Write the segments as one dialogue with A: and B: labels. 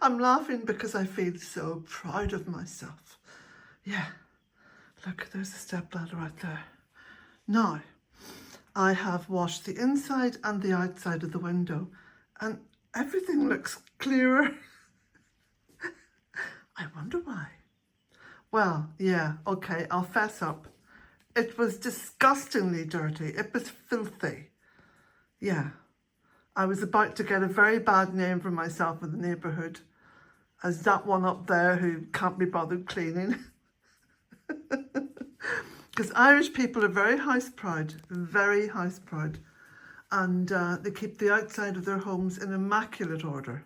A: I'm laughing because I feel so proud of myself. Yeah, look, there's a stepladder right there. Now, I have washed the inside and the outside of the window, and everything looks clearer. I wonder why. Well, yeah, okay, I'll fess up. It was disgustingly dirty. It was filthy. Yeah, I was about to get a very bad name for myself in the neighbourhood as that one up there who can't be bothered cleaning. Because Irish people are very house proud, and they keep the outside of their homes in immaculate order.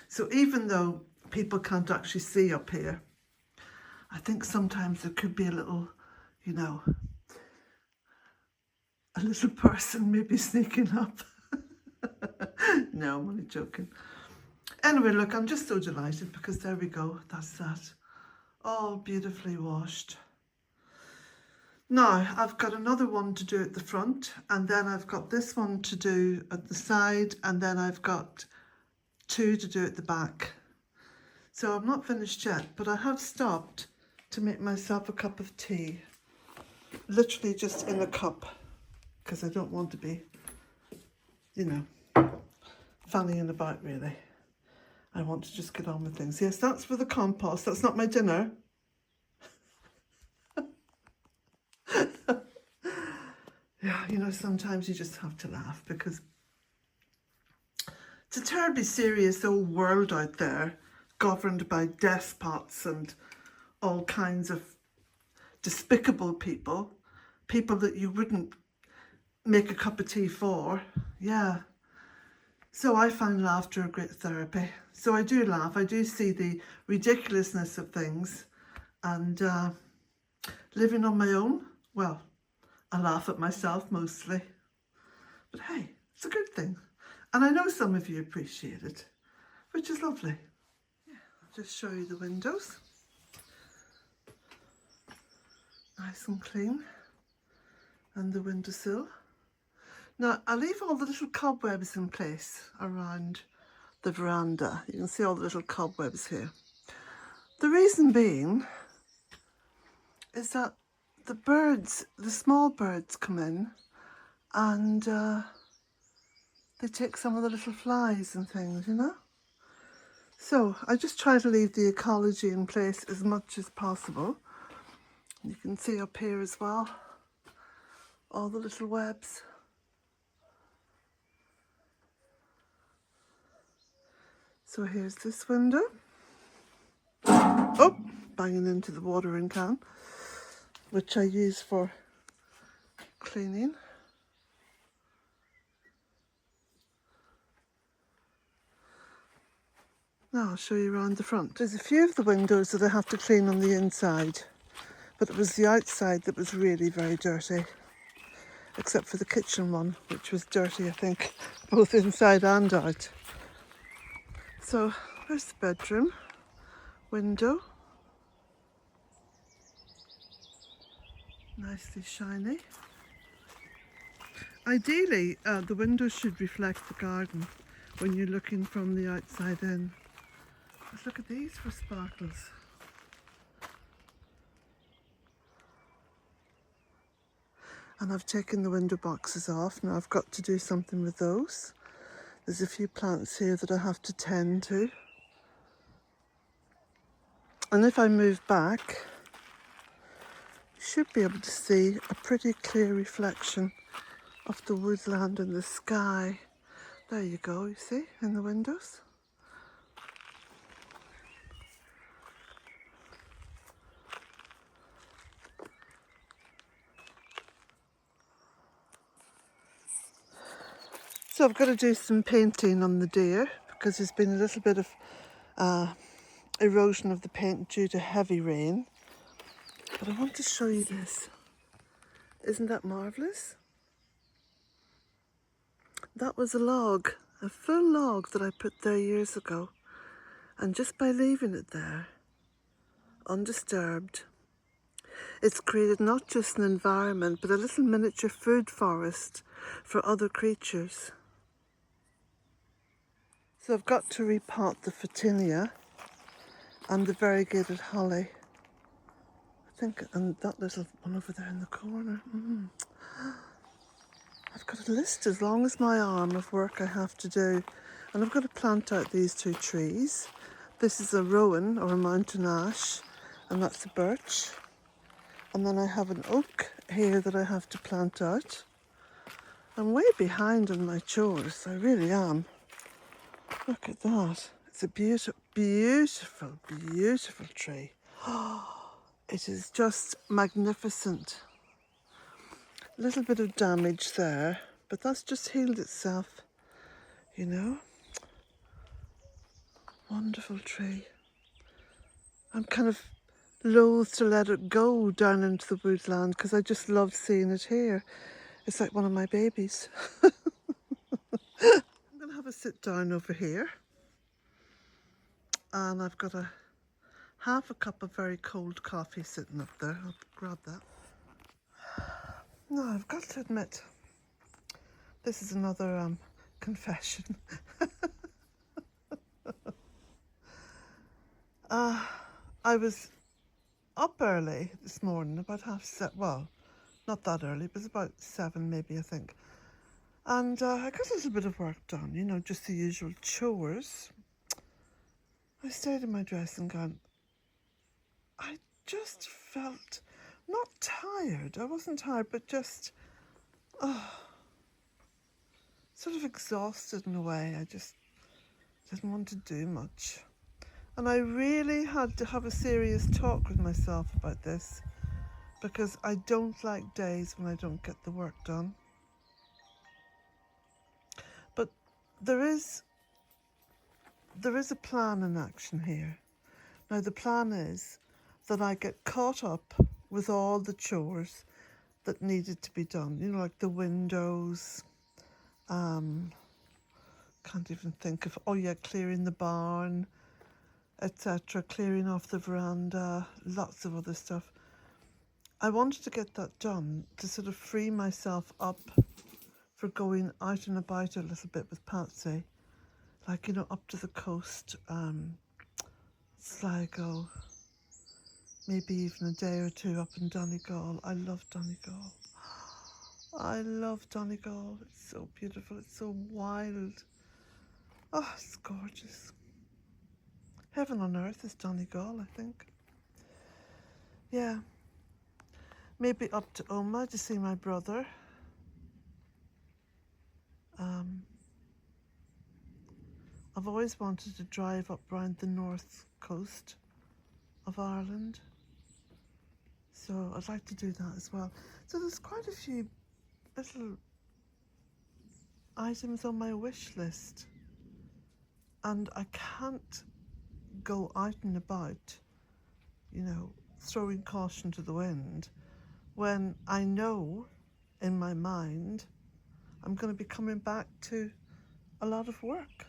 A: So even though people can't actually see up here, I think sometimes there could be a little, you know, a little person maybe sneaking up. No, I'm only joking. Anyway, look, I'm just so delighted because there we go. That's that. All beautifully washed. Now, I've got another one to do at the front, and then I've got this one to do at the side, and then I've got two to do at the back. So I'm not finished yet, but I have stopped to make myself a cup of tea. Literally just in a cup, because I don't want to be, you know, fannying about really. I want to just get on with things. Yes, that's for the compost. That's not my dinner. Yeah, you know, sometimes you just have to laugh because it's a terribly serious old world out there, governed by despots and all kinds of despicable people, people that you wouldn't make a cup of tea for. Yeah. So I find laughter a great therapy. So I do laugh. I do see the ridiculousness of things, and living on my own, well, I laugh at myself mostly. But hey, it's a good thing. And I know some of you appreciate it, which is lovely. Yeah, I'll just show you the windows. Nice and clean. And the windowsill. Now, I leave all the little cobwebs in place around the veranda. You can see all the little cobwebs here. The reason being is that the birds, the small birds come in and they take some of the little flies and things, you know? So I just try to leave the ecology in place as much as possible. You can see up here as well, all the little webs. So here's this window. Oh, banging into the watering can, which I use for cleaning. Now I'll show you around the front. There's a few of the windows that I have to clean on the inside, but it was the outside that was really very dirty, except for the kitchen one, which was dirty, I think, both inside and out. So there's the bedroom window. Nicely shiny. Ideally, the windows should reflect the garden when you're looking from the outside in. Let's look at these for sparkles. And I've taken the window boxes off. Now I've got to do something with those. There's a few plants here that I have to tend to. And if I move back, you should be able to see a pretty clear reflection of the woodland and the sky. There you go, you see, in the windows. So I've got to do some painting on the deer because there's been a little bit of erosion of the paint due to heavy rain. But I want to show you this. Isn't that marvellous? That was a log, a full log that I put there years ago. And just by leaving it there, undisturbed, it's created not just an environment, but a little miniature food forest for other creatures. So I've got to repot the Photinia and the variegated holly. I think, and that little one over there in the corner. I've got a list as long as my arm of work I have to do. And I've got to plant out these 2 trees. This is a rowan or a mountain ash, and that's a birch. And then I have an oak here that I have to plant out. I'm way behind on my chores, I really am. Look at that. It's a beautiful, beautiful, beautiful tree. It is just magnificent. A little bit of damage there, but that's just healed itself, you know. Wonderful tree. I'm kind of loath to let it go down into the woodland because I just love seeing it here. It's like one of my babies. I'm going to have a sit down over here, and I've got half a cup of very cold coffee sitting up there. I'll grab that. Now, I've got to admit, this is another confession. I was up early this morning, about 7:30. Well, not that early, it was about 7 maybe, I think. And I got a little bit of work done, you know, just the usual chores. I stayed in my dressing gown. I just felt not tired. I wasn't tired, but just sort of exhausted in a way. I just didn't want to do much. And I really had to have a serious talk with myself about this, because I don't like days when I don't get the work done. But there is a plan in action here. Now the plan is that I get caught up with all the chores that needed to be done, you know, like the windows, can't even think of, oh yeah, clearing the barn, etc., clearing off the veranda, lots of other stuff. I wanted to get that done to sort of free myself up for going out and about a little bit with Patsy, like, you know, up to the coast, Sligo, maybe even a day or 2 up in Donegal. I love Donegal. I love Donegal. It's so beautiful. It's so wild. Oh, it's gorgeous. Heaven on earth is Donegal, I think. Yeah. Maybe up to Oma to see my brother. I've always wanted to drive up round the north coast of Ireland, so I'd like to do that as well. So there's quite a few little items on my wish list, and I can't go out and about, you know, throwing caution to the wind when I know in my mind I'm going to be coming back to a lot of work.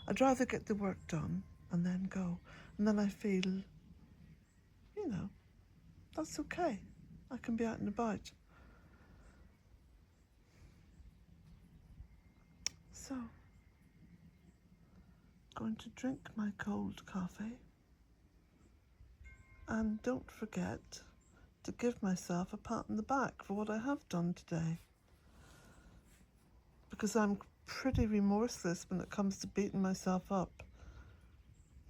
A: I'd rather get the work done and then go, and then I feel, you know, that's okay. I can be out and about. So, going to drink my cold coffee, and don't forget to give myself a pat on the back for what I have done today, because I'm pretty remorseless when it comes to beating myself up.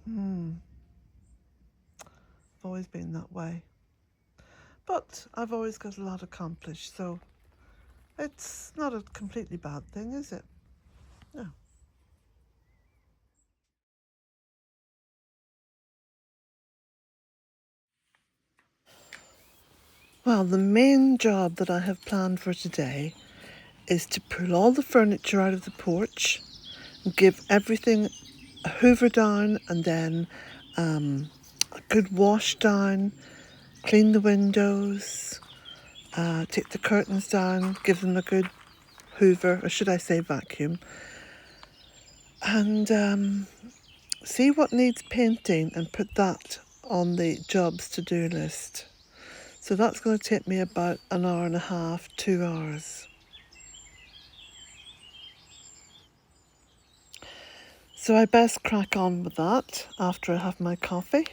A: I've always been that way, but I've always got a lot accomplished, so it's not a completely bad thing, is it? No. Well, the main job that I have planned for today is to pull all the furniture out of the porch and give everything a hoover down, and then a good wash down, clean the windows, take the curtains down, give them a good hoover, or should I say vacuum, and see what needs painting and put that on the jobs to do list. So that's going to take me about an hour and a half, 2 hours. So I best crack on with that after I have my coffee.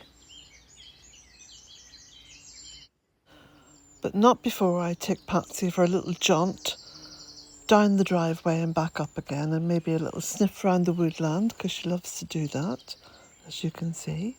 A: But not before I take Patsy for a little jaunt down the driveway and back up again, and maybe a little sniff round the woodland, because she loves to do that, as you can see.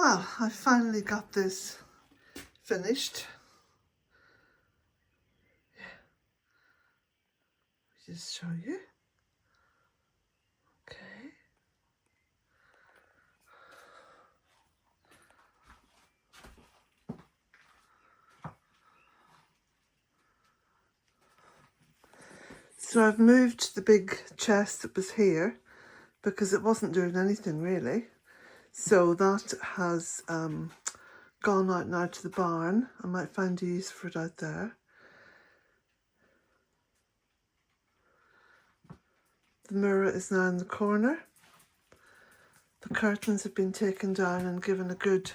A: Well, I finally got this finished. Just show you. Okay. So I've moved the big chest that was here because it wasn't doing anything really. So that has gone out now to the barn. I might find a use for it out there. The mirror is now in the corner. The curtains have been taken down and given a good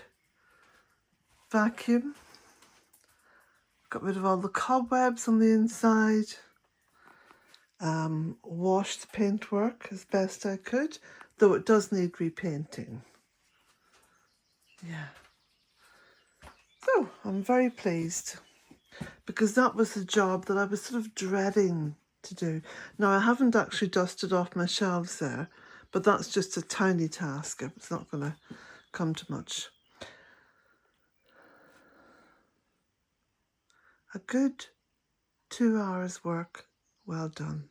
A: vacuum. Got rid of all the cobwebs on the inside. Washed the paintwork as best I could, though it does need repainting. Yeah. So I'm very pleased because that was the job that I was sort of dreading to do. Now I haven't actually dusted off my shelves there, but that's just a tiny task. It's not going to come to much. A good 2 hours work well done.